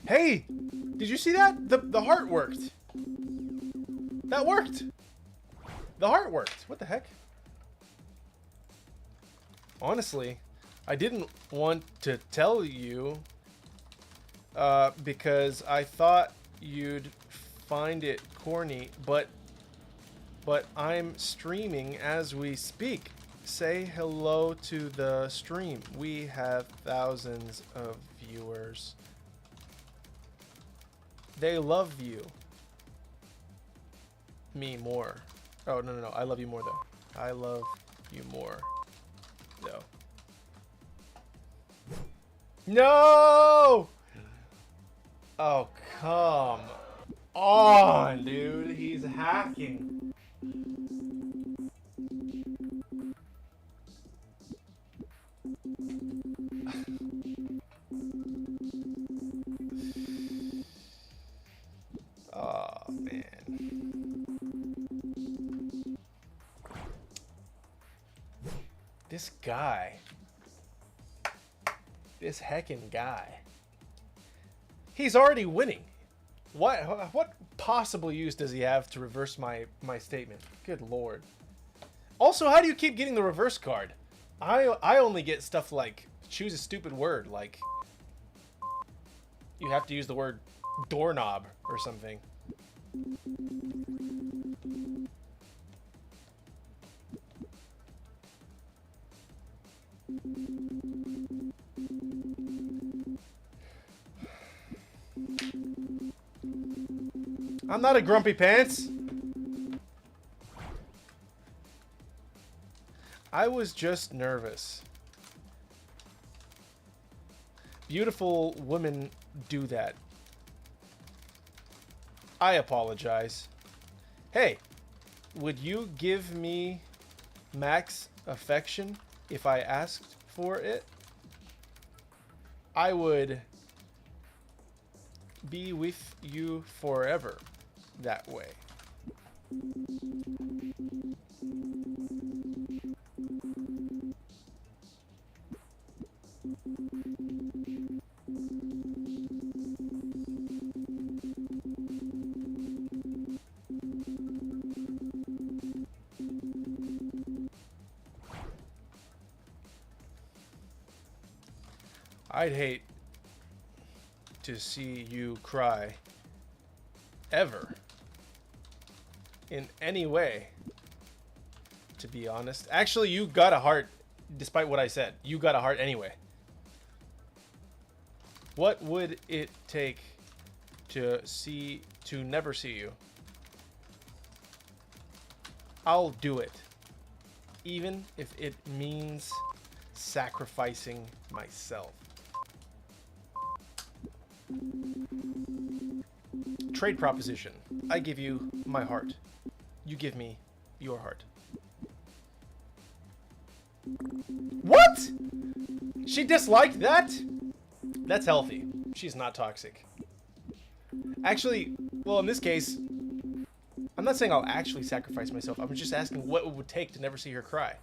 A: Hey, did you see that? The heart worked. That worked. The heart worked. What the heck? Honestly, I didn't want to tell you because I thought you'd find it corny, but I'm streaming as we speak. say hello to the stream. We have thousands of viewers. They love you. Me more. Oh, no, no, no. I love you more, though. I love you more, though. No! Oh, come on, dude. He's hacking. Oh, man. This guy. This heckin' guy. He's already winning. What possible use does he have to reverse my statement? Good lord. Also, how do you keep getting the reverse card? I only get stuff like choose a stupid word, like you have to use the word doorknob or something. I'm not a grumpy pants. I was just nervous. Beautiful women do that. I apologize. Hey, would you give me max affection if I asked for it? I would be with you forever that way. I'd hate to see you cry ever in any way, to be honest. Actually, you got a heart, despite what I said. You got a heart anyway. What would it take to never see you? I'll do it, even if it means sacrificing myself. Trade proposition. I give you my heart. You give me your heart. What? She disliked that? That's healthy. She's not toxic. Actually, well, in this case, I'm not saying I'll actually sacrifice myself. I'm just asking what it would take to never see her cry.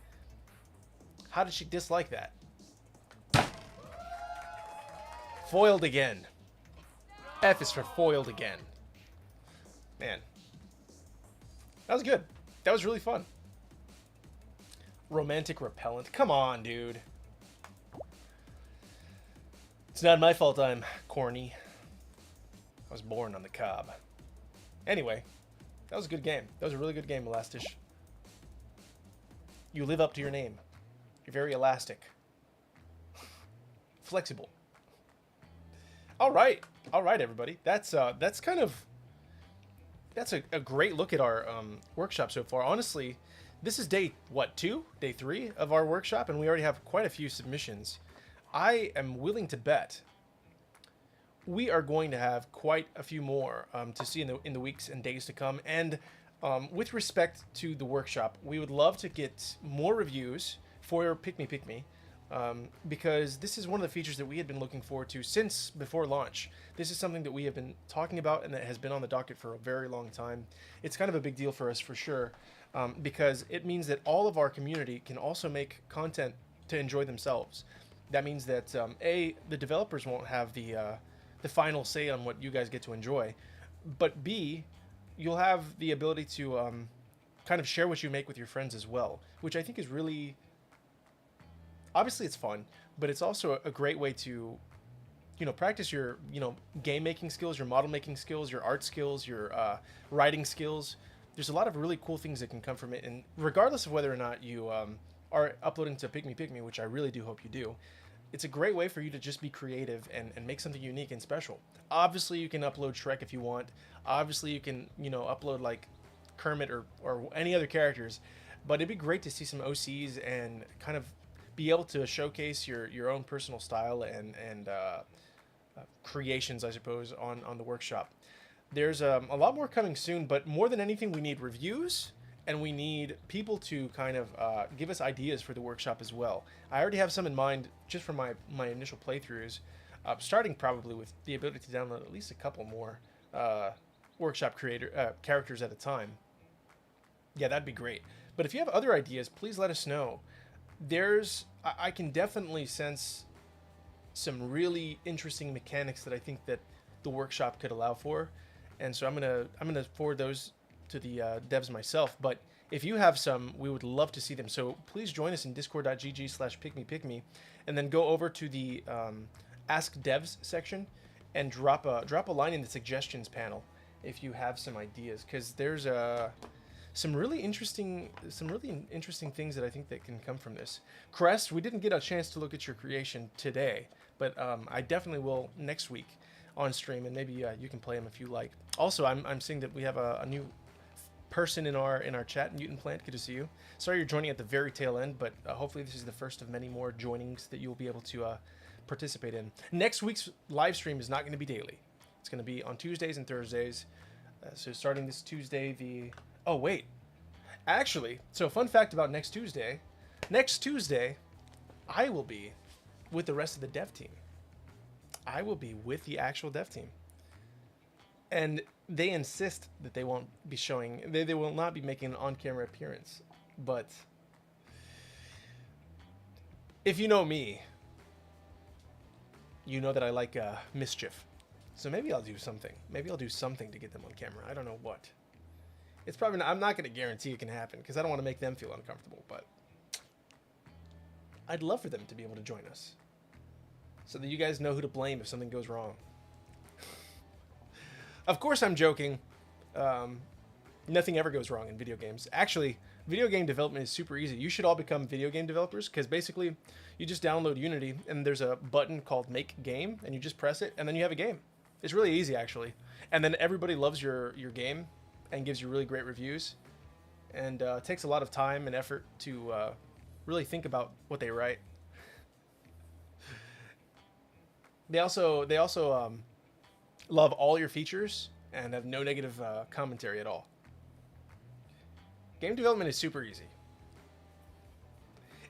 A: How did she dislike that? Foiled again. F is for foiled again. Man. That was good. That was really fun. Romantic repellent. Come on, dude. It's not my fault I'm corny. I was born on the cob. Anyway, that was a good game. That was a really good game, Elastish. You live up to your name. You're very elastic. Flexible. All right, everybody. That's a great look at our workshop so far. Honestly, this is day 2, day 3 of our workshop, and we already have quite a few submissions. I am willing to bet we are going to have quite a few more to see in the weeks and days to come. And with respect to the workshop, we would love to get more reviews for Pick Me. Because this is one of the features that we had been looking forward to since before launch. This is something that we have been talking about and that has been on the docket for a very long time. It's kind of a big deal for us for sure, because it means that all of our community can also make content to enjoy themselves. That means that the developers won't have the final say on what you guys get to enjoy, but B, you'll have the ability to kind of share what you make with your friends as well, which I think is really... Obviously, it's fun, but it's also a great way to, practice your, game making skills, your model making skills, your art skills, your writing skills. There's a lot of really cool things that can come from it, and regardless of whether or not you are uploading to Pick Me, which I really do hope you do, it's a great way for you to just be creative and make something unique and special. Obviously, you can upload Shrek if you want. Obviously, you can, you know, upload like Kermit or any other characters. But it'd be great to see some OCs and kind of be able to showcase your own personal style and creations, I suppose, on the workshop. There's a lot more coming soon, but more than anything, we need reviews and we need people to kind of give us ideas for the workshop as well. I already have some in mind just from my initial playthroughs, starting probably with the ability to download at least a couple more workshop characters at a time. Yeah, that'd be great. But if you have other ideas, please let us know. I can definitely sense some really interesting mechanics that I think that the workshop could allow for, and so I'm gonna forward those to the devs myself. But if you have some, we would love to see them. So please join us in discord.gg/pickmepickme, and then go over to the Ask Devs section and drop a line in the suggestions panel if you have some ideas, because there's some really interesting things that I think that can come from this. Crest, we didn't get a chance to look at your creation today, but I definitely will next week on stream, and maybe you can play him if you like. Also, I'm seeing that we have a new person in our chat, Mutant Plant. Good to see you. Sorry you're joining at the very tail end, but hopefully this is the first of many more joinings that you'll be able to participate in. Next week's live stream is not going to be daily. It's going to be on Tuesdays and Thursdays. So starting this Tuesday, oh wait, actually, so fun fact about next Tuesday. Next Tuesday, I will be with the rest of the dev team. I will be with the actual dev team. And they insist that they won't be showing, they will not be making an on-camera appearance. But if you know me, you know that I like mischief. So maybe I'll do something. Maybe I'll do something to get them on camera. I don't know what. It's probably not, I'm not going to guarantee it can happen because I don't want to make them feel uncomfortable, but I'd love for them to be able to join us so that you guys know who to blame if something goes wrong. Of course I'm joking. Nothing ever goes wrong in video games. Actually, video game development is super easy. You should all become video game developers because basically you just download Unity and there's a button called Make Game and you just press it and then you have a game. It's really easy actually. And then everybody loves your game and gives you really great reviews. And it takes a lot of time and effort to really think about what they write. They also love all your features and have no negative commentary at all. Game development is super easy.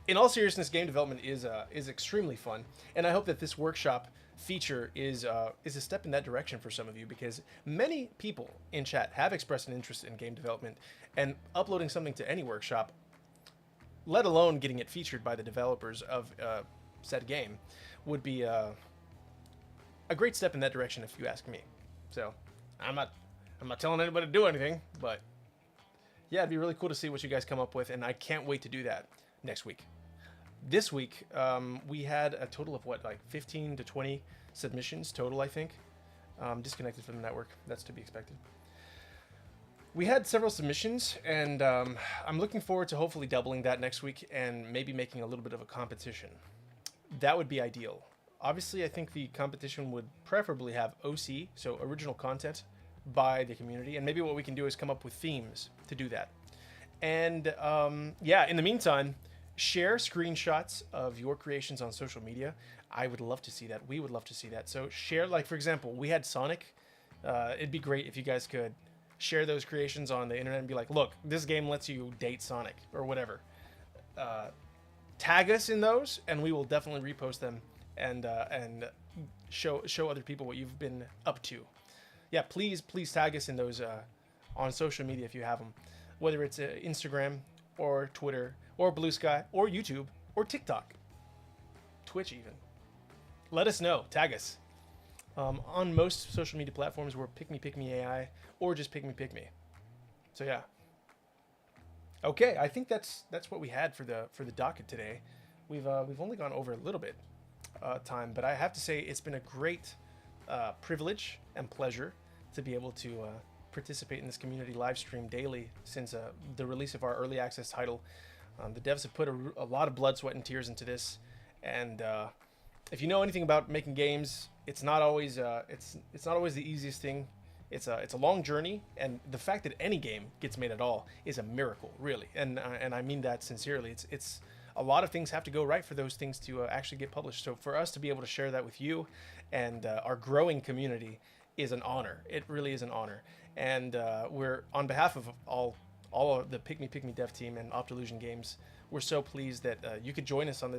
A: In all seriousness, game development is extremely fun, and I hope that this workshop feature is a step in that direction for some of you, because many people in chat have expressed an interest in game development, and uploading something to any workshop, let alone getting it featured by the developers of said game, would be a great step in that direction if you ask me. So I'm not telling anybody to do anything, but yeah, it'd be really cool to see what you guys come up with, and I can't wait to do that next week. This week, we had a total of what, like 15 to 20 submissions total, I think. Disconnected from the network. That's to be expected. We had several submissions, and I'm looking forward to hopefully doubling that next week and maybe making a little bit of a competition. That would be ideal. Obviously, I think the competition would preferably have OC, so original content, by the community, and maybe what we can do is come up with themes to do that. And yeah, in the meantime, share screenshots of your creations on social media. I would love to see that. We would love to see that. So share, like for example, we had Sonic. It'd be great if you guys could share those creations on the internet and be like, look, this game lets you date Sonic or whatever. Tag us in those, and we will definitely repost them and show other people what you've been up to. Yeah, please tag us in those on social media if you have them, whether it's Instagram or Twitter or Blue Sky or YouTube or TikTok, Twitch even. Let us know. Tag us. On most social media platforms, we're Pick Me AI or just Pick Me. So yeah. Okay, I think that's what we had for the docket today. We've only gone over a little bit time, but I have to say it's been a great privilege and pleasure to be able to participate in this community live stream daily since the release of our early access title The devs have put a lot of blood, sweat, and tears into this, and if you know anything about making games, it's not always it's not always the easiest thing. It's a long journey, and the fact that any game gets made at all is a miracle, really. And I mean that sincerely. It's a lot of things have to go right for those things to actually get published. So for us to be able to share that with you and our growing community is an honor. It really is an honor. And we're on behalf of all of the Pick Me dev team and Optilusion Games. We're so pleased that you could join us on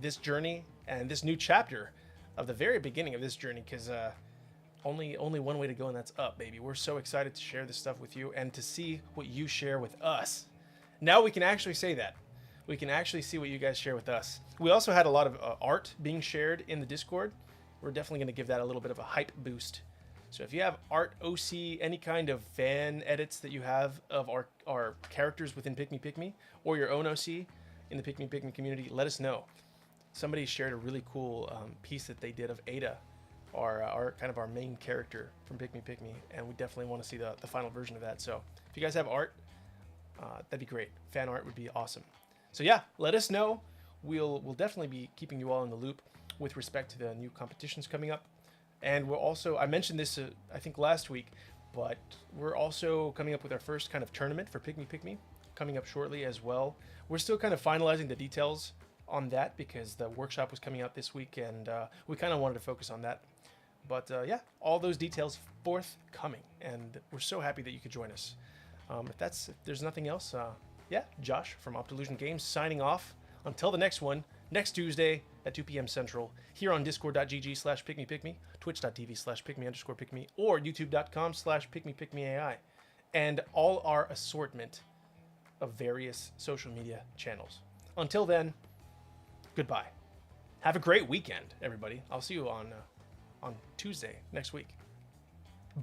A: this journey and this new chapter of the very beginning of this journey, because only one way to go, and that's up, baby. We're so excited to share this stuff with you and to see what you share with us. Now we can actually say that. We can actually see what you guys share with us. We also had a lot of art being shared in the Discord. We're definitely going to give that a little bit of a hype boost. So if you have art, OC, any kind of fan edits that you have of our characters within Pick Me, or your own OC in the Pick Me community, let us know. Somebody shared a really cool piece that they did of Ada, our kind of our main character from Pick Me, and we definitely want to see the final version of that. So if you guys have art, that'd be great. Fan art would be awesome. So yeah, let us know. We'll definitely be keeping you all in the loop with respect to the new competitions coming up. And we're also, I mentioned this I think last week, but we're also coming up with our first kind of tournament for Pick Me coming up shortly as well. We're still kind of finalizing the details on that because the workshop was coming out this week, and we kind of wanted to focus on that. But yeah, all those details forthcoming, and we're so happy that you could join us. If there's nothing else, yeah, Josh from Optilusion Games signing off. Until the next one, next Tuesday at 2 p.m. Central, here on discord.gg/pickmepicme, twitch.tv/pickme_pickme, or youtube.com/pickmepicmeai, and all our assortment of various social media channels. Until then, goodbye. Have a great weekend, everybody. I'll see you on Tuesday next week.